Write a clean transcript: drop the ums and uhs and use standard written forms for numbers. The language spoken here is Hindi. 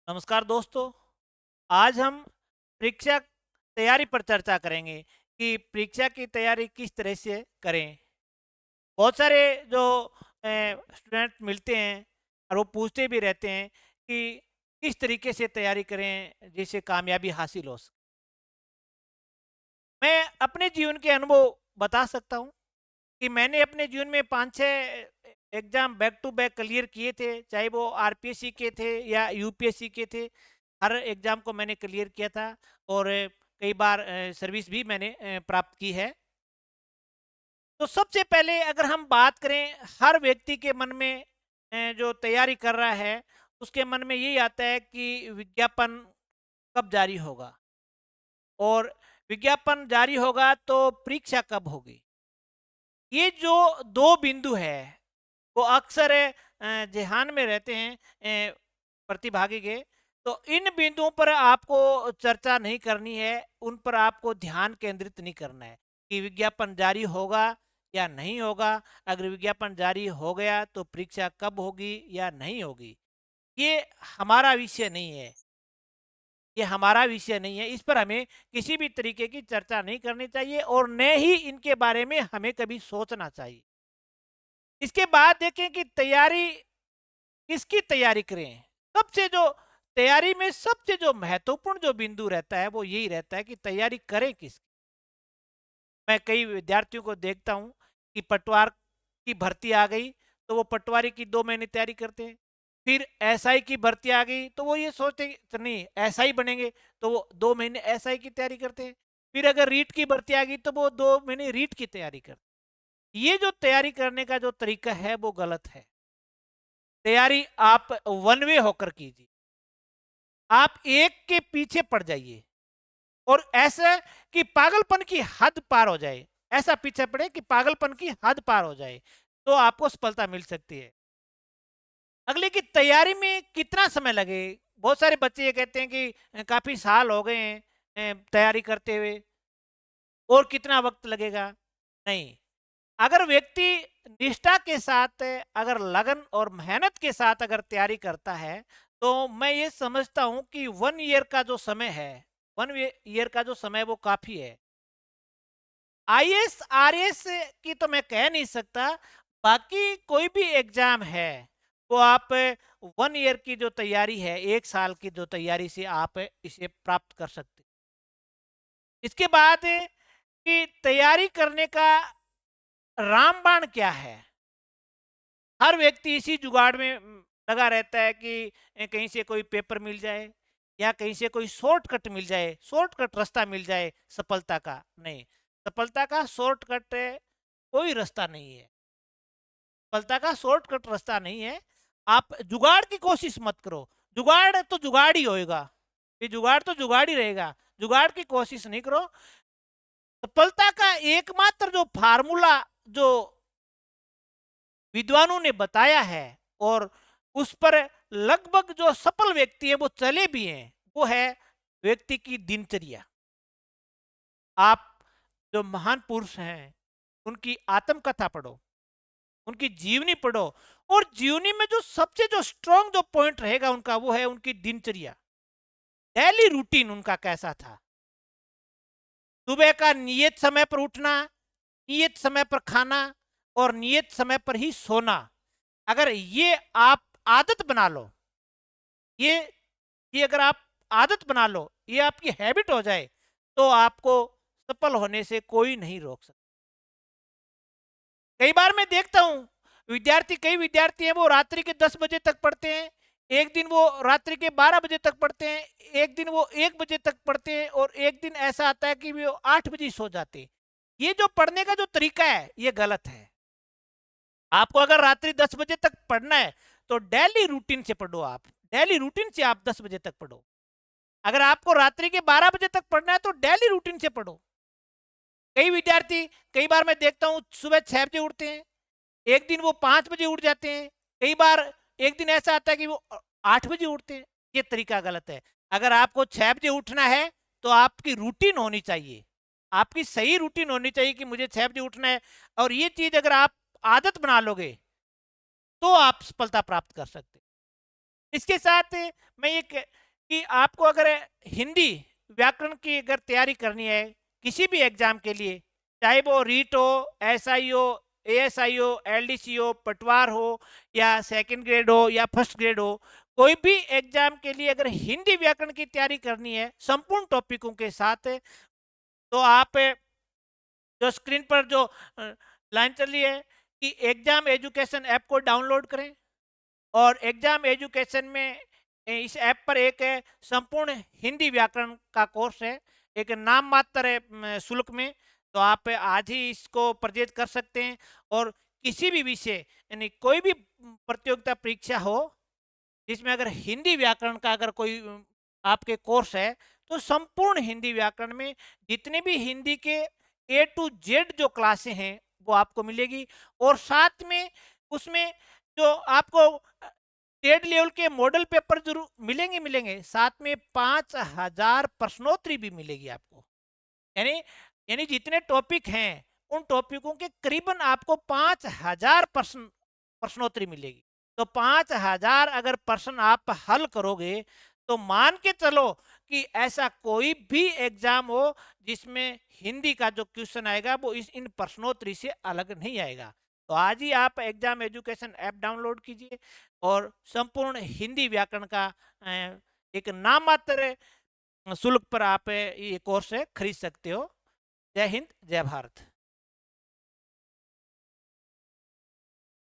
नमस्कार दोस्तों। आज हम परीक्षा तैयारी पर चर्चा करेंगे कि परीक्षा की तैयारी किस तरह से करें। बहुत सारे जो स्टूडेंट मिलते हैं और वो पूछते भी रहते हैं कि किस तरीके से तैयारी करें जिससे कामयाबी हासिल हो सके। मैं अपने जीवन के अनुभव बता सकता हूँ कि मैंने अपने जीवन में 5-6 exam back to back clear किए थे, चाहे वो आरपीएससी के थे या यूपीएससी के थे। हर एग्ज़ाम को मैंने क्लियर किया था और कई बार सर्विस भी मैंने प्राप्त की है। तो सबसे पहले अगर हम बात करें, हर व्यक्ति के मन में जो तैयारी कर रहा है, उसके मन में यही आता है कि विज्ञापन कब जारी होगा और विज्ञापन जारी होगा तो परीक्षा कब होगी। ये जो 2 बिंदु है, वो अक्सर ज़हन में रहते हैं प्रतिभागी के। तो इन बिंदुओं पर आपको चर्चा नहीं करनी है, उन पर आपको ध्यान केंद्रित नहीं करना है कि विज्ञापन जारी होगा या नहीं होगा। अगर विज्ञापन जारी हो गया तो परीक्षा कब होगी या नहीं होगी, ये हमारा विषय नहीं है। ये हमारा विषय नहीं है, इस पर हमें किसी भी तरीके की चर्चा नहीं करनी चाहिए और न ही इनके बारे में हमें कभी सोचना चाहिए। इसके बाद देखें कि तैयारी किसकी तैयारी करें। सबसे जो तैयारी में सबसे जो महत्वपूर्ण जो बिंदु रहता है वो यही रहता है कि तैयारी करें किसकी। मैं कई विद्यार्थियों को देखता हूं कि पटवार की भर्ती आ गई तो वो पटवारी की 2 महीने तैयारी करते हैं। फिर एसआई की भर्ती आ गई तो वो ये सोचते हैं कि नहीं एसआई बनेंगे, तो वो 2 महीने एसआई की तैयारी करते हैं। फिर अगर रीट की भर्ती आ गई तो वो 2 महीने रीट की तैयारी करते हैं। ये जो तैयारी करने का जो तरीका है वो गलत है। तैयारी आप वन वे होकर कीजिए। आप एक के पीछे पड़ जाइए और ऐसा कि पागलपन की हद पार हो जाए। ऐसा पीछे पड़े कि पागलपन की हद पार हो जाए, तो आपको सफलता मिल सकती है। अगले की तैयारी में कितना समय लगे। बहुत सारे बच्चे ये कहते हैं कि काफी साल हो गए हैं तैयारी करते हुए, और कितना वक्त लगेगा। नहीं, अगर व्यक्ति निष्ठा के साथ, अगर लगन और मेहनत के साथ अगर तैयारी करता है, तो मैं ये समझता हूं कि 1 ईयर का जो समय है, 1 ईयर का जो समय वो काफी है। आईएएस आरएएस की तो मैं कह नहीं सकता, बाकी कोई भी एग्जाम है वो आप 1 ईयर की जो तैयारी है, 1 साल की जो तैयारी से आप इसे प्राप्त कर सकते। इसके बाद कि तैयारी करने का रामबाण क्या है। हर व्यक्ति इसी जुगाड़ में लगा रहता है कि कहीं से कोई पेपर मिल जाए या कहीं से कोई शॉर्टकट मिल जाए, शॉर्टकट रास्ता मिल जाए सफलता का। नहीं, सफलता का शॉर्टकट कोई रास्ता नहीं है। सफलता का शॉर्टकट रास्ता नहीं है। आप जुगाड़ की कोशिश मत करो। जुगाड़ तो जुगाड़ ही होएगा, ये जुगाड़ तो जुगाड़ ही रहेगा। जुगाड़ की कोशिश नहीं करो। सफलता का एकमात्र जो फार्मूला जो विद्वानों ने बताया है और उस पर लगभग जो सफल व्यक्ति है वो चले भी हैं, वो है व्यक्ति की दिनचर्या। आप जो महान पुरुष हैं उनकी आत्मकथा पढ़ो, उनकी जीवनी पढ़ो, और जीवनी में जो सबसे जो स्ट्रांग जो पॉइंट रहेगा उनका वो है उनकी दिनचर्या। डेली रूटीन उनका कैसा था। सुबह का नियत समय पर उठना, नियत समय पर खाना और नियत समय पर ही सोना। अगर ये आप आदत बना लो, ये ये अगर आप आदत बना लो, ये आपकी हैबिट हो जाए, तो आपको सफल होने से कोई नहीं रोक सकता। कई बार मैं देखता हूँ विद्यार्थी, कई विद्यार्थी हैं वो रात्रि के 10 बजे तक पढ़ते हैं, एक दिन वो रात्रि के 12 बजे तक पढ़ते हैं, एक दिन वो 1 बजे तक पढ़ते हैं और एक दिन ऐसा आता है कि वो 8 बजे सो जाते हैं। ये जो पढ़ने का जो तरीका है ये गलत है। आपको अगर रात्रि 10 बजे तक पढ़ना है तो डेली रूटीन से पढ़ो। आप डेली रूटीन से आप 10 बजे तक पढ़ो। अगर आपको रात्रि के 12 बजे तक पढ़ना है तो डेली रूटीन से पढ़ो। कई विद्यार्थी, कई बार मैं देखता हूँ सुबह 6 बजे उठते हैं, एक दिन वो 5 बजे उठ जाते हैं, कई बार एक दिन ऐसा आता है कि वो 8 बजे उठते हैं। ये तरीका गलत है। अगर आपको 6 बजे उठना है तो आपकी रूटीन होनी चाहिए, आपकी सही रूटीन होनी चाहिए कि मुझे 6 बजे उठना है। और ये चीज अगर आप आदत बना लोगे तो आप सफलता प्राप्त कर सकते। इसके साथ मैं ये कि आपको अगर हिंदी व्याकरण की अगर तैयारी करनी है किसी भी एग्जाम के लिए, चाहे वो रीट हो, एसआई हो, एएसआई हो, एलडीसी हो, पटवार हो, या सेकंड ग्रेड हो या फर्स्ट ग्रेड हो, कोई भी एग्जाम के लिए अगर हिंदी व्याकरण की तैयारी करनी है संपूर्ण टॉपिकों के साथ, तो आप जो स्क्रीन पर जो लाइन चली है कि एग्जाम एजुकेशन ऐप को डाउनलोड करें, और एग्जाम एजुकेशन में इस ऐप पर एक संपूर्ण हिंदी व्याकरण का कोर्स है, एक नाम मात्र है शुल्क में। तो आप आज ही इसको परचेज कर सकते हैं, और किसी भी विषय यानी कोई भी प्रतियोगिता परीक्षा हो जिसमें अगर हिंदी व्याकरण का अगर कोई आपके कोर्स है, तो संपूर्ण हिंदी व्याकरण में जितने भी हिंदी के ए टू जेड जो क्लासें हैं वो आपको मिलेगी, और साथ में उसमें जो आपको स्टेट लेवल के मॉडल पेपर जरूर मिलेंगे, साथ में 5,000 प्रश्नोत्तरी भी मिलेगी आपको। यानी यानी जितने टॉपिक हैं उन टॉपिकों के करीबन आपको 5,000 प्रश्नोत्तरी मिलेगी। तो 5,000 अगर प्रश्न आप हल करोगे, तो मान के चलो कि ऐसा कोई भी एग्जाम हो जिसमें हिंदी का जो क्वेश्चन आएगा वो इन प्रश्नोत्तरी से अलग नहीं आएगा। तो आज ही आप एग्जाम एजुकेशन ऐप डाउनलोड कीजिए और संपूर्ण हिंदी व्याकरण का एक नाम मात्र शुल्क पर आप ये कोर्स खरीद सकते हो। जय हिंद, जय भारत।